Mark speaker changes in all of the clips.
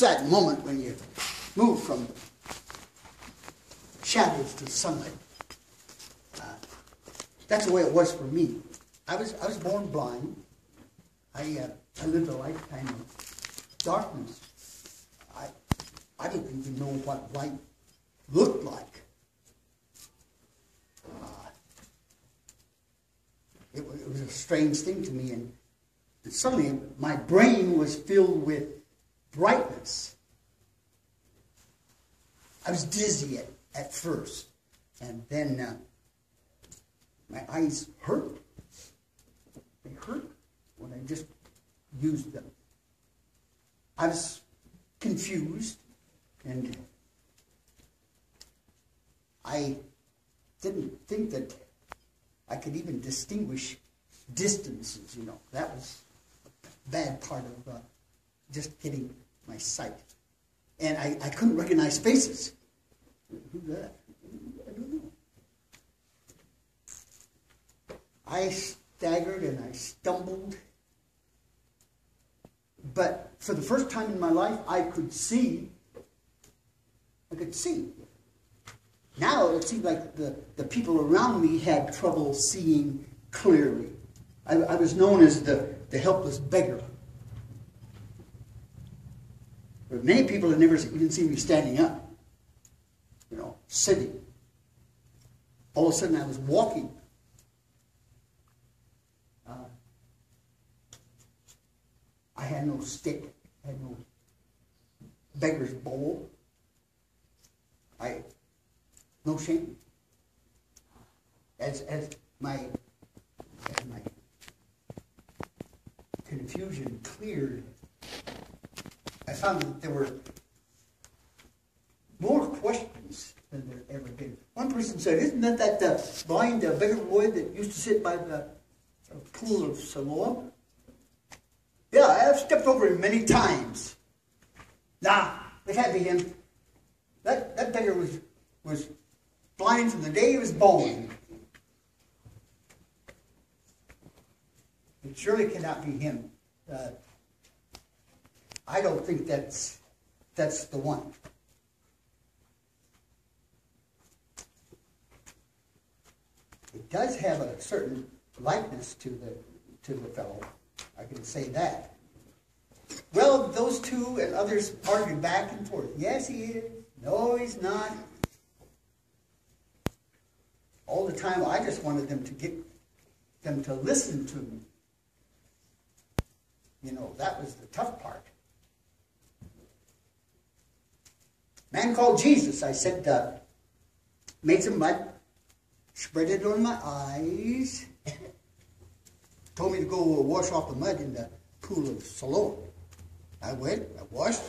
Speaker 1: that moment when you move from shadows to sunlight. That's the way it was for me. I was born blind. I lived a lifetime of darkness. I didn't even know what light looked like. It was a strange thing to me, and suddenly my brain was filled with brightness. I was dizzy at first, and then my eyes hurt. They hurt when I just used them. I was confused, and I didn't think that I could even distinguish distances, you know. That was a bad part of just getting my sight. And I couldn't recognize faces. Who's that? I don't know. I staggered and I stumbled. But for the first time in my life, I could see. I could see. Now it seemed like the people around me had trouble seeing clearly. I was known as the helpless beggar. But many people had never even seen me standing up, you know, sitting. All of a sudden I was walking. I had no stick, I had no beggar's bowl. No shame. As my confusion cleared, I found that there were more questions than there ever been. One person said, "Isn't that blind beggar boy that used to sit by the pool of Siloam?" Yeah, I've stepped over him many times. Nah, it had to be him. That beggar was blind from the day he was born. It surely cannot be him. I don't think that's the one. It does have a certain likeness to the fellow. I can say that. Well, those two and others argued back and forth. Yes, he is. No, he's not. All the time, I just wanted them to get them to listen to me. You know, that was the tough part. Man called Jesus, I said, made some mud, spread it on my eyes, told me to go wash off the mud in the pool of Siloam. I went, I washed,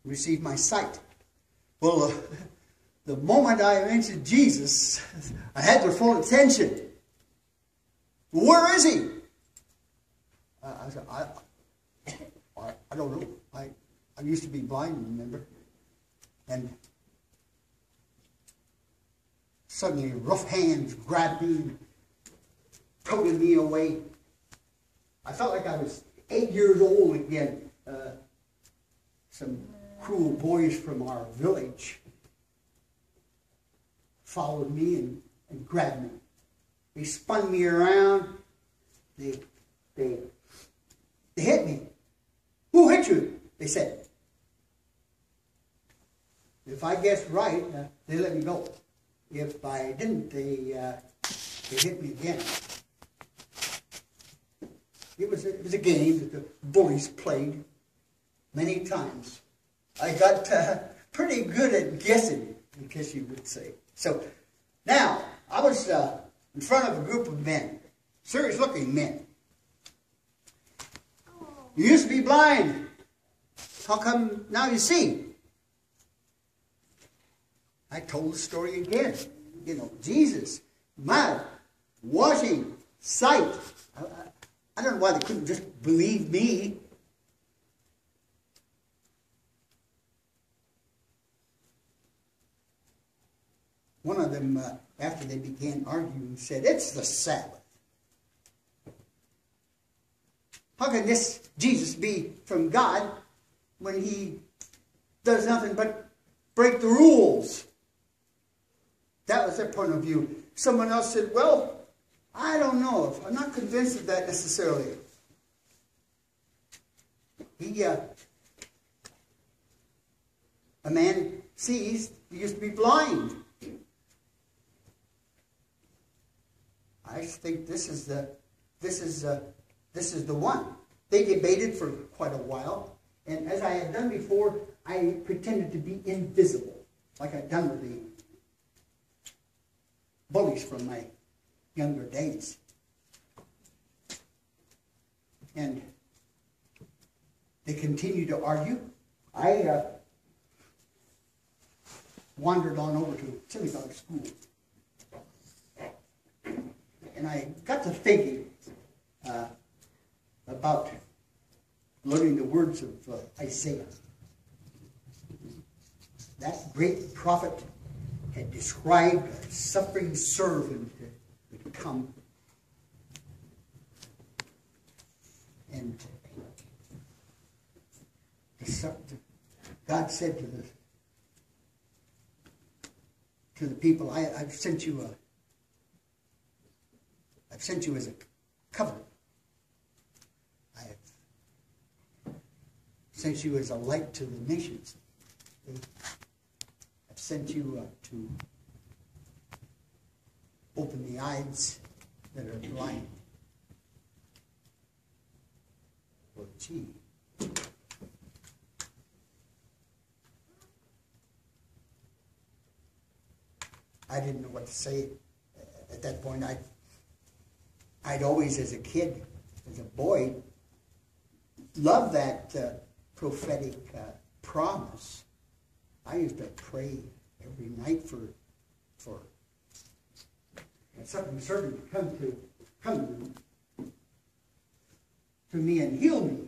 Speaker 1: received my sight. Well, the moment I mentioned Jesus, I had their full attention. Where is he? I said, I don't know. I used to be blind, remember? And suddenly rough hands grabbed me, toted me away. I felt like I was 8 years old again. Some cruel boys from our village followed me and grabbed me. They spun me around. They hit me. Who hit you? They said. If I guessed right, they let me go. If I didn't, they hit me again. It was a game that the bullies played many times. I got pretty good at guessing, I guess you would say. So now I was in front of a group of men, serious-looking men. You used to be blind. How come now you see? I told the story again. You know, Jesus, mud, washing, sight. I don't know why they couldn't just believe me. One of them, after they began arguing, said, "It's the Sabbath. How can this Jesus be from God when he does nothing but break the rules. That was their point of view. Someone else said, well, I don't know. I'm not convinced of that necessarily. A man sees, he used to be blind. I just think this is the one. They debated for quite a while, and as I had done before, I pretended to be invisible, like I'd done with the bullies from my younger days. And they continued to argue. I wandered on over to synagogue school. And I got to thinking about learning the words of Isaiah. That great prophet had described a suffering servant that would come. And God said to the people, I've sent you as a covenant. I have sent you as a light to the nations. I've sent you to open the eyes that are blind. Well, gee. I didn't know what to say at that point. I'd always, as a kid, as a boy, loved that prophetic promise. I used to pray every night for a suffering servant to come to me and heal me.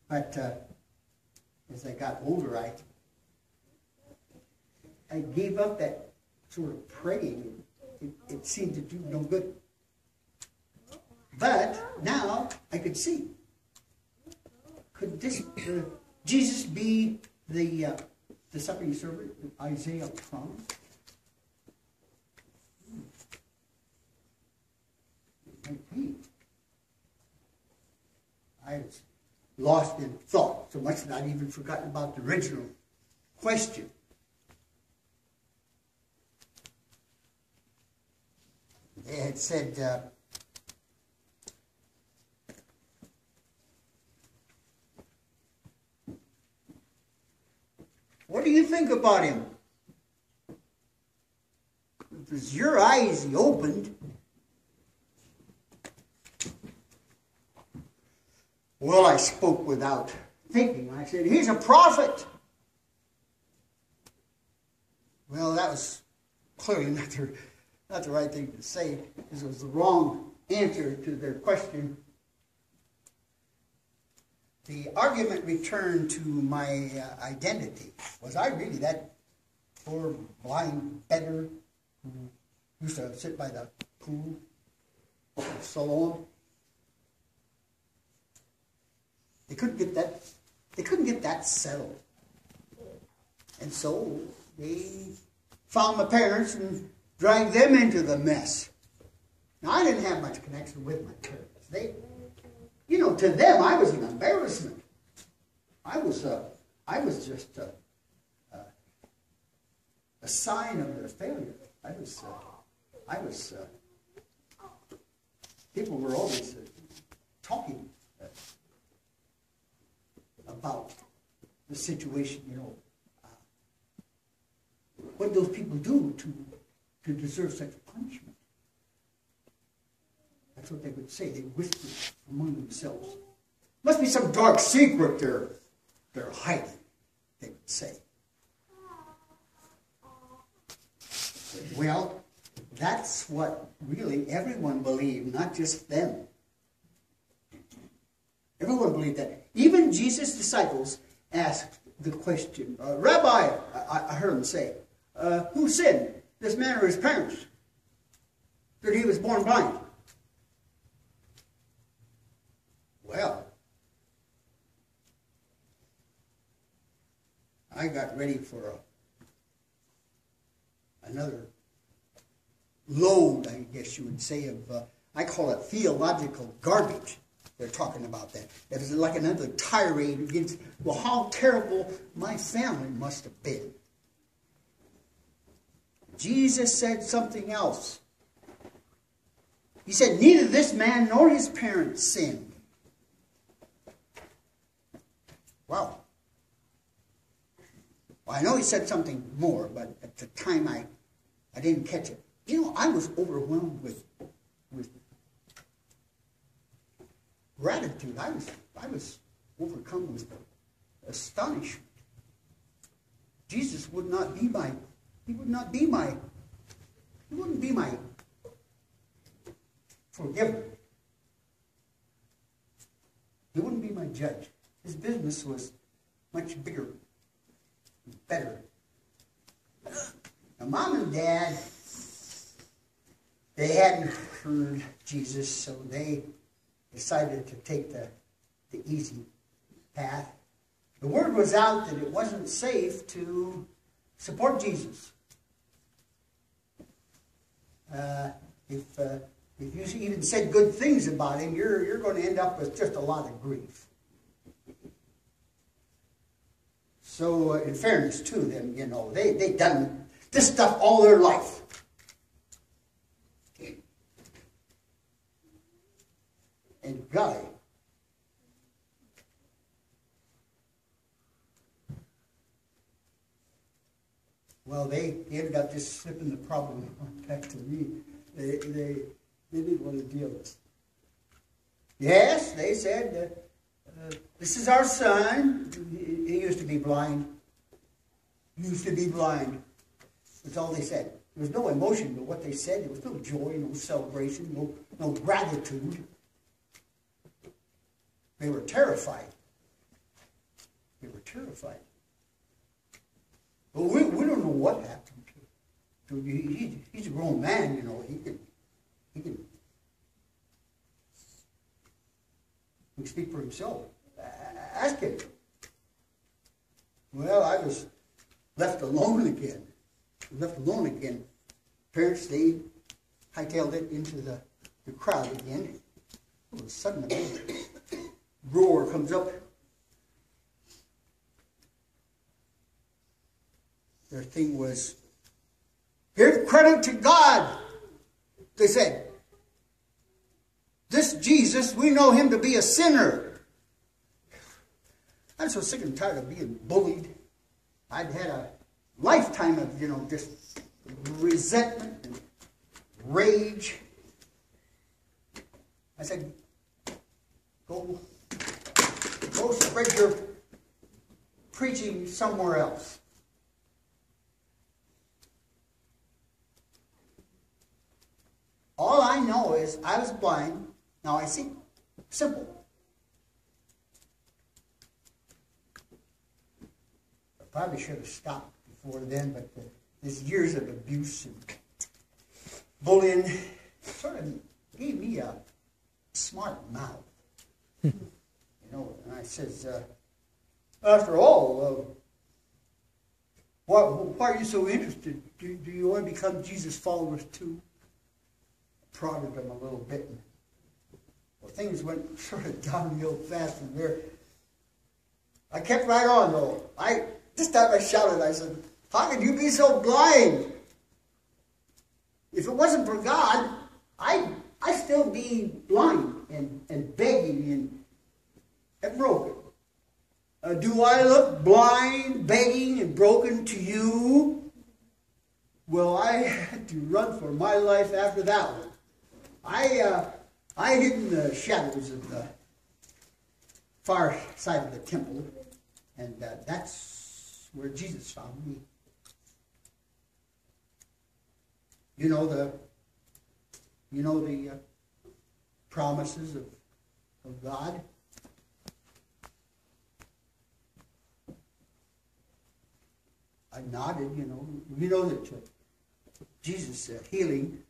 Speaker 1: But as I got older, I gave up that sort of praying. It seemed to do no good. But now I could see. Could this Jesus be the suffering servant that Isaiah promised? Might be. I was lost in thought so much that I'd even forgotten about the original question. They had said, what do you think about him? It was your eyes he opened. Well, I spoke without thinking. I said, he's a prophet. Well, that was clearly not the right thing to say, because it was the wrong answer to their question. The argument returned to my identity. Was I really that poor blind beggar who used to sit by the pool of Siloam? They couldn't get that settled. And so they found my parents and dragged them into the mess. Now, I didn't have much connection with my parents. To them, I was an embarrassment. I was just a sign of their failure. People were always talking about the situation, what did those people do to deserve such punishment? That's what they would say. They whispered among themselves. Must be some dark secret they're hiding, they would say. Well, that's what really everyone believed, not just them. Everyone believed that. Even Jesus' disciples asked the question, Rabbi, I heard him say, who sinned, this man or his parents? that he was born blind. Well, I got ready for another load, I guess you would say, of, I call it theological garbage. They're talking about that. It was like another tirade against, well, how terrible my family must have been. Jesus said something else. He said, neither this man nor his parents sinned. Wow. Well, I know he said something more, but at the time I didn't catch it. You know, I was overwhelmed with gratitude. I was overcome with astonishment. Jesus would not be my, he wouldn't be my forgiver. He wouldn't be my judge. His business was much bigger, better. Now, Mom and Dad, they hadn't heard Jesus, so they decided to take the easy path. The word was out that it wasn't safe to support Jesus. If you even said good things about him, you're going to end up with just a lot of grief. So, in fairness to them, you know, they've done this stuff all their life. And God, well, they ended up just slipping the problem back to me. They didn't want to deal with it. Yes, they said, this is our son. He used to be blind. He used to be blind. That's all they said. There was no emotion but what they said. There was no joy, no celebration, no gratitude. They were terrified. They were terrified. But we don't know what happened to him. He's a grown man, you know. He can speak for himself. Ask him. Well, I was left alone again. Parents, they hightailed it into the crowd again. All of a sudden, a big roar comes up. Their thing was, give credit to God, they said. This Jesus, we know him to be a sinner. I'm so sick and tired of being bullied. I'd had a lifetime of, you know, just resentment and rage. I said, go spread your preaching somewhere else. All I know is I was blind. Now I see. Simple. I probably should have stopped before then, but these years of abuse and bullying sort of gave me a smart mouth. You know, and I says, after all, why are you so interested? Do you want to become Jesus' followers too? Prodded them a little bit. Well, things went sort of downhill fast from there. I kept right on, though. This time I shouted, I said, how could you be so blind? If it wasn't for God, I'd still be blind and begging and broken. Do I look blind, begging, and broken to you? Well, I had to run for my life after that one. I hid in the shadows of the far side of the temple, and that's where Jesus found me. You know the promises of God. I nodded, you know. You know that Jesus' healing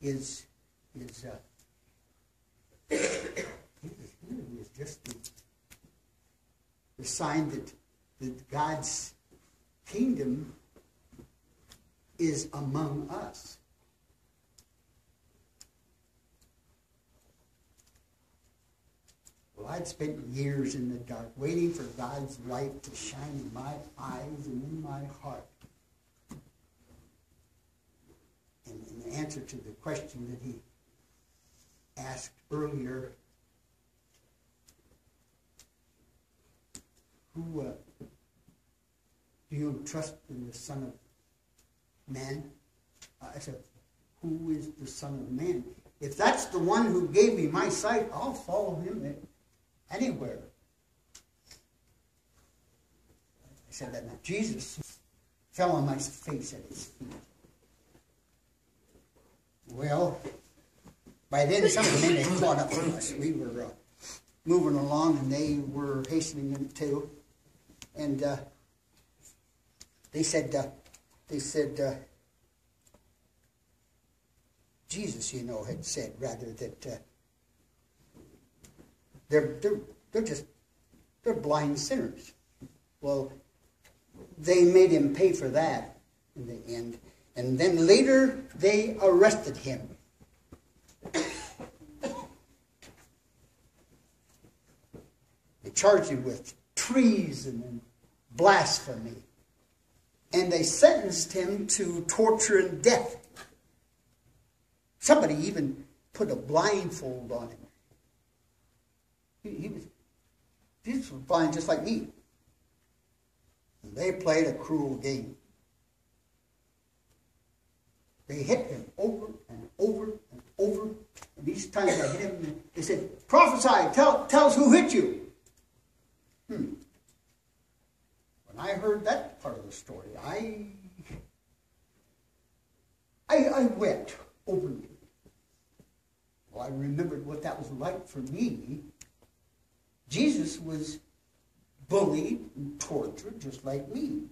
Speaker 1: is just the sign that God's kingdom is among us. Well, I'd spent years in the dark, waiting for God's light to shine in my eyes and in my heart. And in answer to the question that he asked earlier, who do you trust in the Son of Man? I said, who is the Son of Man? If that's the one who gave me my sight, I'll follow him anywhere. I said that now. Jesus fell on my face at his feet. Well, by then some of the men had caught up with us. We were moving along, and they were hastening in too. And they said, Jesus, you know, had said rather that they're blind sinners. Well, they made him pay for that in the end. And then later they arrested him. They charged him with treason and blasphemy. And they sentenced him to torture and death. Somebody even put a blindfold on him. Jesus was blind just like me. And they played a cruel game. They hit him over and over and over. And each time they hit him, they said, prophesy, tell us who hit you. When I heard that part of the story, I wept openly. Well, I remembered what that was like for me. Jesus was bullied and tortured just like me.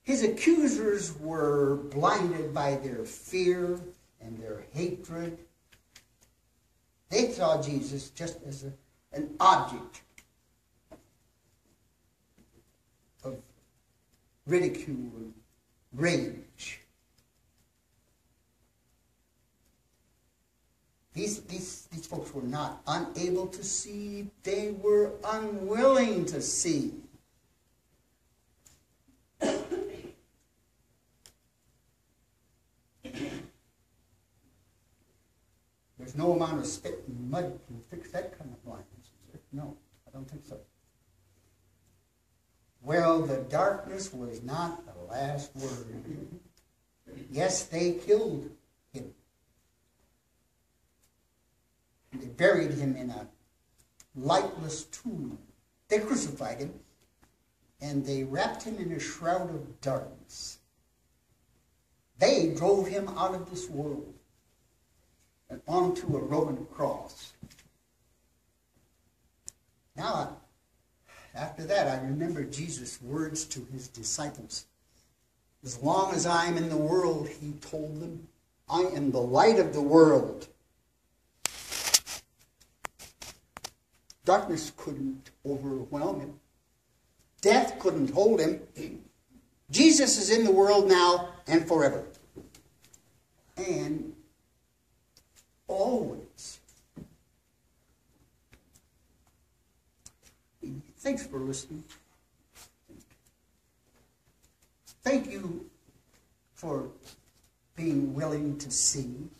Speaker 1: His accusers were blinded by their fear and their hatred. They saw Jesus just as an object of ridicule and rage. These folks were not unable to see. They were unwilling to see. There's no amount of spit and mud can fix that kind of blindness, is there? No, I don't think so. Well, the darkness was not the last word. Yes, they killed him. They buried him in a lightless tomb. They crucified him, and they wrapped him in a shroud of darkness. They drove him out of this world and onto a Roman cross. Now, after that, I remember Jesus' words to his disciples. As long as I am in the world, he told them, I am the light of the world. Darkness couldn't overwhelm him. Death couldn't hold him. Jesus is in the world now and forever. And always. Thanks for listening. Thank you for being willing to see.